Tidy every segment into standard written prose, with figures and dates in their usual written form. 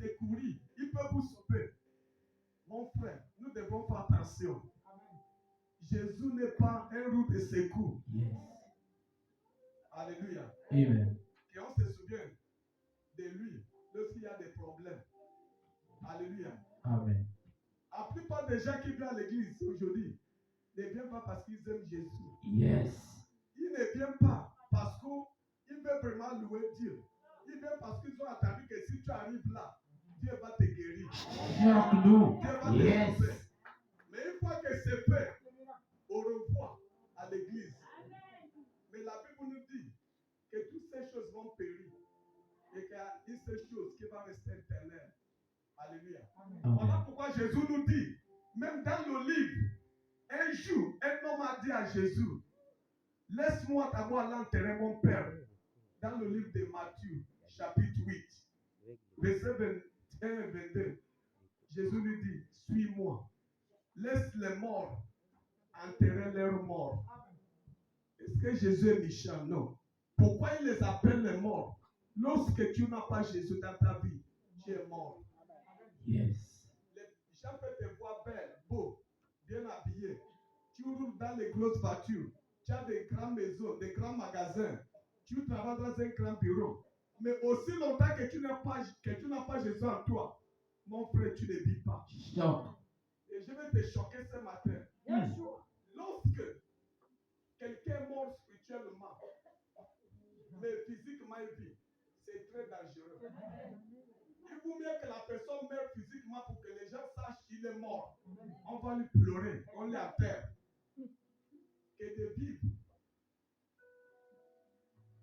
secourir, il peut vous sauver. Mon frère, nous devons faire attention. Jésus n'est pas un roue de secours. Yes. Alléluia. Amen. Qu'on se souvienne de lui lorsqu'il y a des problèmes. Alléluia. Amen. La plupart des gens qui viennent à l'église aujourd'hui ne viennent pas parce qu'ils aiment Jésus. Yes. Ils ne viennent pas parce qu'ils veulent vraiment louer Dieu. Ils viennent parce qu'ils ont attendu que si tu arrives là, Dieu va te guérir. Choque-nous. Dieu va te Yes. sauver. Mais une fois que c'est fait, au revoir à l'église. Mais la Bible nous dit que toutes ces choses vont périr et qu'il y a une seule chose qui va rester éternelle. Alléluia. Voilà Amen. pourquoi Jésus nous dit, même dans le livre, un jour, un homme a dit à Jésus, laisse-moi d'abord aller enterrer mon père. Dans le livre de Matthieu, chapitre 8, verset 21 et 22, Jésus lui dit, suis-moi. Laisse les morts enterrer leurs morts. Est-ce que Jésus est méchant? Non. Pourquoi il les appelle les morts? Lorsque tu n'as pas Jésus dans ta vie, tu es mort. Yes. Les gens peuvent te voir belle, beau, bien habillé. Tu roules dans les grosses voitures. Tu as des grandes maisons, des grands magasins. Tu travailles dans un grand bureau. Mais aussi longtemps que tu n'as pas Jésus en toi, mon frère, tu ne vis pas. Choc. Et je vais te choquer ce matin. Lorsque quelqu'un est mort spirituellement, mais physiquement il vit, c'est très dangereux. Il vaut mieux que la personne meure physiquement pour que les gens sachent qu'il est mort. On va lui pleurer, on l'enterre. Que de vivre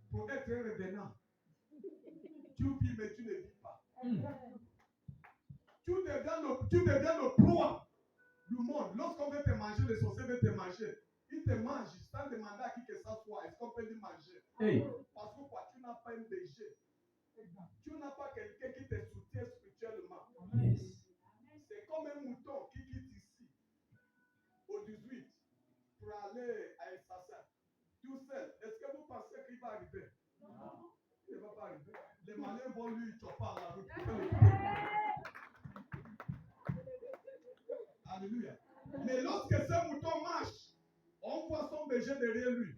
pour être un revenant. Tu vis mais tu ne vis pas. Tu deviens le proie du monde. Lorsqu'on veut te manger, les sorciers veulent te manger. Ils te mangent sans demander à qui que ça soit. Est-ce qu'on peut lui manger? Hey. Parce que quoi, tu n'as pas un berger. Tu n'as pas quelqu'un qui te soutient spirituellement. Yes. C'est comme un mouton qui quitte ici au 18 pour aller à Elsassin. Tout seul. Est-ce que vous pensez qu'il va arriver? Non. Il ne va pas arriver. Les Maliens vont lui choper à la route. Alléluia. Mais lorsque ce mouton marche, on voit son berger derrière lui.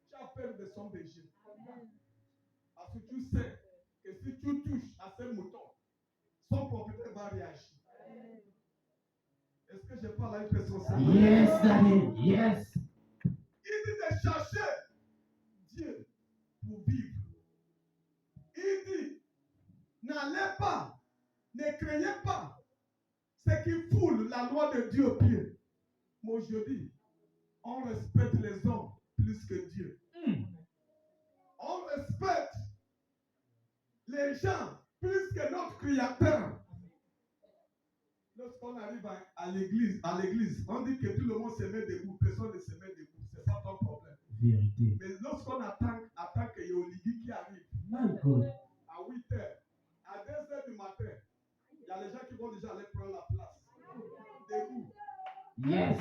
Tu as peur de son berger. Parce que tu sais que si tu touches à ce mouton, son propriétaire va réagir. Est-ce que je parle à une personne? Yes, Daddy. Yes. Il dit de chercher Dieu pour vivre. Il dit, n'allez pas, ne craignez pas ce qui foule la loi de Dieu au pied. Mais aujourd'hui, on respecte les hommes plus que Dieu. On respecte les gens plus que notre Créateur. Lorsqu'on arrive à l'église, on dit que tout le monde se met debout, personne ne se met debout. Ce n'est pas ton problème. Vérité. Mais lorsqu'on attend qu'il y ait Oligui qui arrive My God. à 8 heures, à 2 heures du matin, il y a les gens qui vont déjà aller prendre la place. Debout. Yes.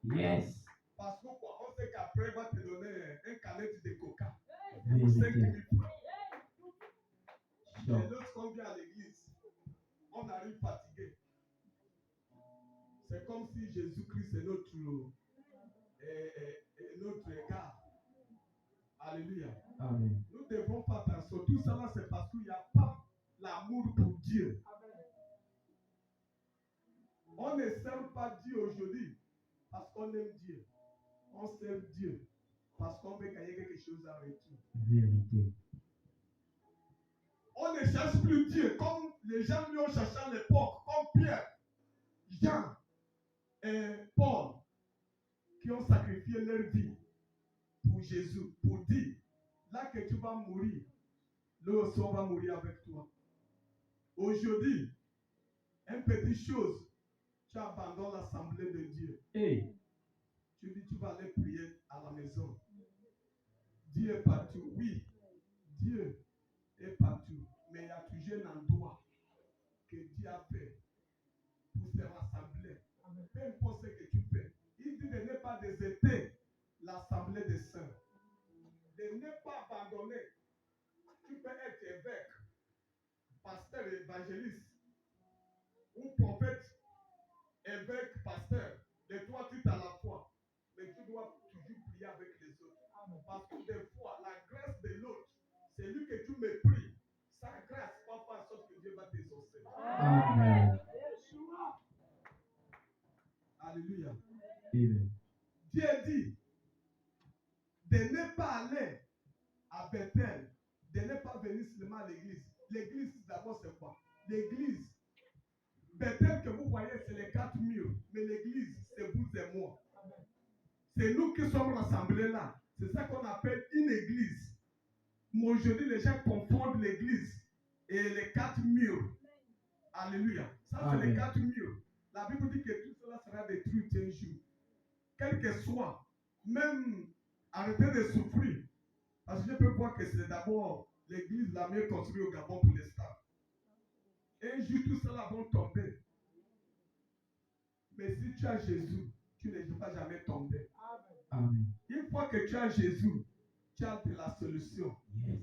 Yes. Parce que quoi, on sait qu'après, il va te donner un canette de coca pour 5 Vérité. 000 francs. Et Choc. lorsqu'on vient à l'église, on arrive fatigué. C'est comme si Jésus-Christ est notre gars. Alléluia. Amen. Nous devons faire attention. Tout ça là, c'est parce qu'il n'y a pas l'amour pour Dieu. On ne sert pas Dieu aujourd'hui parce qu'on aime Dieu. On sert Dieu parce qu'on veut gagner quelque chose en retour. Vérité. On ne cherche plus Dieu comme les gens lui ont cherché à l'époque, comme Pierre, Jean et Paul, qui ont sacrifié leur vie pour Jésus, pour dire, là que tu vas mourir, nous aussi on va mourir avec toi. Aujourd'hui, une petite chose, tu abandonnes l'assemblée de Dieu. Hey. Tu dis, tu vas aller prier à la maison. Dieu est partout. Oui, Dieu est partout. Mais il y a toujours un endroit que Dieu a fait pour se rassembler. Peu importe ce que tu fais. Il dit de ne pas déserter l'assemblée des saints. De ne pas abandonner. Tu peux être évêque, pasteur, évangéliste. prophète, évêque, pasteur, les trois titres à la fois. Mais tu dois toujours prier avec les autres. Parce que des fois, la grâce de l'autre, c'est lui que tu mépris. Sa grâce va faire en sorte que Dieu va t'exaucer. Amen. Alléluia. Amen. Dieu dit de ne pas aller à Bethel, de ne pas venir seulement à l'église. L'église, d'abord, c'est quoi? L'église, Bethel que vous voyez, c'est les 4 murs. Mais l'église, c'est vous et moi. C'est nous qui sommes rassemblés là. C'est ça qu'on appelle une église. Mais aujourd'hui, les gens confondent l'église et les 4 murs. Alléluia. Ça, c'est les Amen. 4 murs. La Bible dit que tout cela sera détruit un jour. Quel que soit, même arrêtez de souffrir. Parce que je peux voir que c'est d'abord l'église la mieux construite au Gabon pour l'instant. Un jour, tout cela va tomber. Mais si tu as Jésus, tu ne vas jamais tomber. Amen. Une fois que tu as Jésus, tu as de la solution. Yes.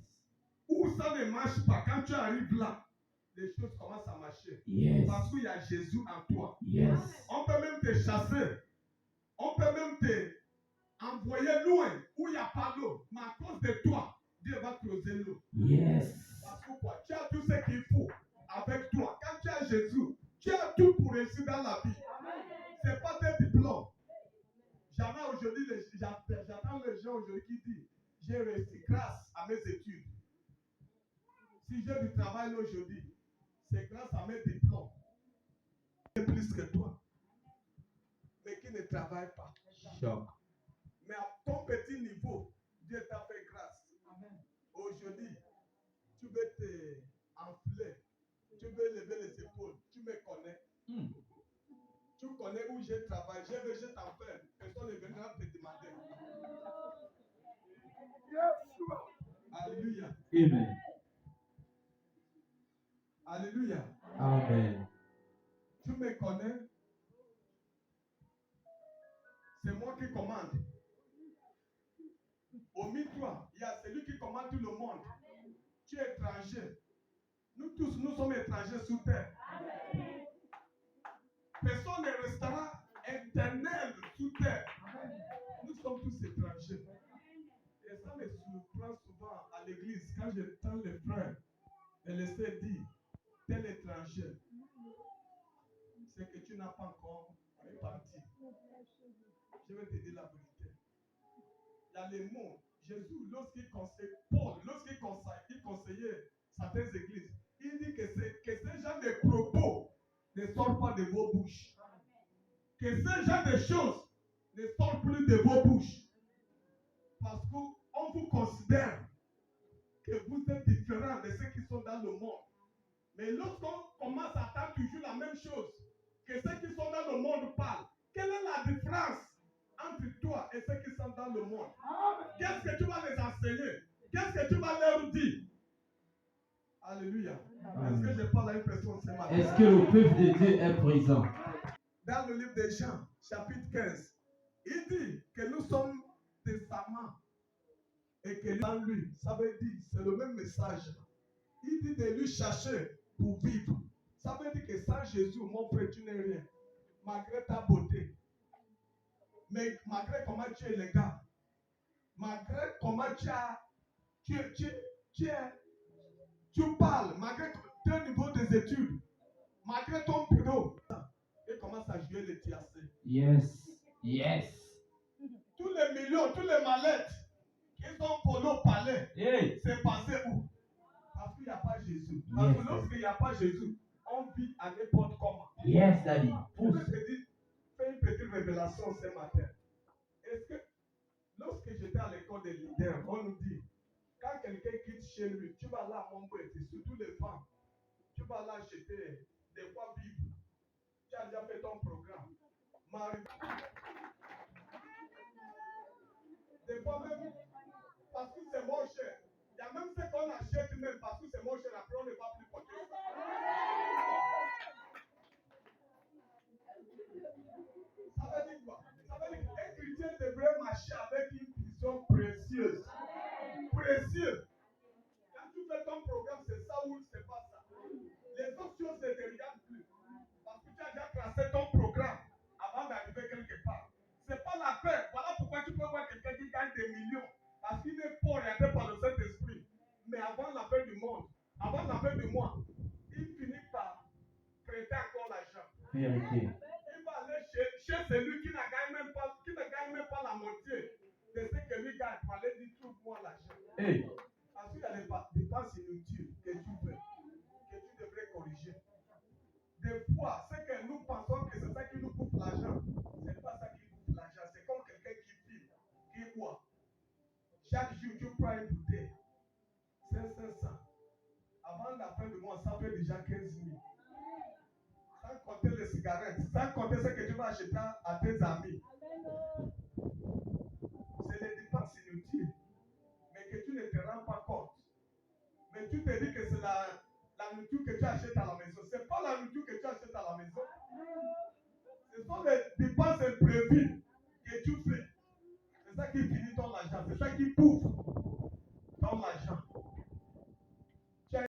Où ça ne marche pas, quand tu arrives là, les choses commencent à marcher. Yes. Parce qu'il y a Jésus en toi. Yes. On peut même te chasser. On peut même te envoyer loin où il n'y a pas d'eau. Mais à cause de toi, Dieu va creuser l'eau. Yes. Parce que quoi? Tu as tout ce qu'il faut avec toi. Quand tu as Jésus, tu as tout pour réussir dans la vie. Ce n'est pas tes diplômes. Jamais aujourd'hui, j'attends les gens aujourd'hui qui disent j'ai réussi grâce à mes études. Si j'ai du travail aujourd'hui, c'est grâce à mes diplômes. C'est plus que toi. Mais qui ne travaille pas. Choc. Mais à ton petit niveau, Dieu t'a fait grâce. Aujourd'hui, tu veux te enfler. Tu veux lever les épaules. Tu me connais. Tu connais où je travaille. Je t'enferme. Personne ne viendra te demander. Alléluia. Amen. Alléluia. Amen. Tu me connais. C'est moi qui commande. Au milieu de toi, il y a celui qui commande tout le monde. Tu es étranger. Nous tous, nous sommes étrangers sous terre. Personne ne restera éternel sous terre. Nous sommes tous étrangers. Et ça me surprend souvent à l'église quand j'entends les frères et les sœurs dire tel étranger, c'est que tu n'as pas encore repenti. Je vais te dire la vérité. Il y a les mots. Jésus, lorsqu'il conseille, Paul, lorsqu'il conseillait certaines églises, il dit que ces gens de propos ne sortent pas de vos bouches. Que ces gens de choses ne sortent plus de vos bouches. Parce qu'on vous considère que vous êtes différents de ceux qui sont dans le monde. Mais lorsqu'on commence à entendre toujours la même chose, que ceux qui sont dans le monde parlent, quelle est la différence entre toi et ceux qui sont dans le monde? Qu'est-ce que tu vas les enseigner? Qu'est-ce que tu vas leur dire? Alléluia. Est-ce que je parle à une personne ce matin? Est-ce que le peuple de Dieu est présent? Dans le livre de Jean, chapitre 15, il dit que nous sommes des amants et que dans lui, ça veut dire, c'est le même message. Il dit de lui chercher pour vivre. Ça veut dire que sans Jésus, mon frère, tu n'es rien. Malgré ta beauté, mais malgré comment tu es élégant, malgré comment tu parles, malgré ton niveau des études, malgré ton bureau, il commence à jouer les tiercés. Yes. Yes. Tous les millions, tous les mallettes qui sont pour nos palais, Hey. c'est passé où? Parce qu'il n'y a pas Jésus. Parce Yes. que lorsqu'il n'y a pas Jésus, on vit à n'importe comment. Yes, Daddy. Je vais te dire, fais une petite révélation ce matin. Est-ce que lorsque j'étais à l'école des leaders, on nous dit, quand quelqu'un quitte chez lui, tu vas là à Montbouet, surtout les femmes, tu vas là acheter des fois Bible. Tu as déjà fait ton programme. Marie. Des fois même, parce que c'est moins cher. Il y a même ce qu'on achète même parce que c'est moins cher, après on ne va plus porter ça. Ça veut dire quoi? Ça veut dire qu'un chrétien devrait marcher avec une vision précieuse. Précieuse. Quand tu fais ton programme, c'est ça ou c'est pas ça. Les autres choses ne te regardent plus. Parce que fin du monde, avant la fin du mois, il finit par prêter encore l'argent. Vérité. Il va aller chez celui qui ne gagne même pas la moitié de ce que lui gagne pour aller dire trouve-moi l'argent. Hey. Parce qu'il y a des dépenses inutiles que tu fais, que tu devrais corriger. Des fois, ce que nous pensons que c'est ça qui nous coûte l'argent, ce n'est pas ça qui coûte l'argent. C'est comme quelqu'un qui file, qui boit. Chaque jour, tu prends une bouteille. C'est 500. Avant la fin du mois, ça fait déjà 15 000. Sans compter les cigarettes, sans compter ce que tu vas acheter à tes amis. C'est des dépenses inutiles, mais que tu ne te rends pas compte. Mais tu te dis que c'est la nourriture que tu achètes à la maison. Ce n'est pas la nourriture que tu achètes à la maison. Ce sont les dépenses imprévues que tu fais. C'est ça qui finit ton argent. C'est ça qui bouffe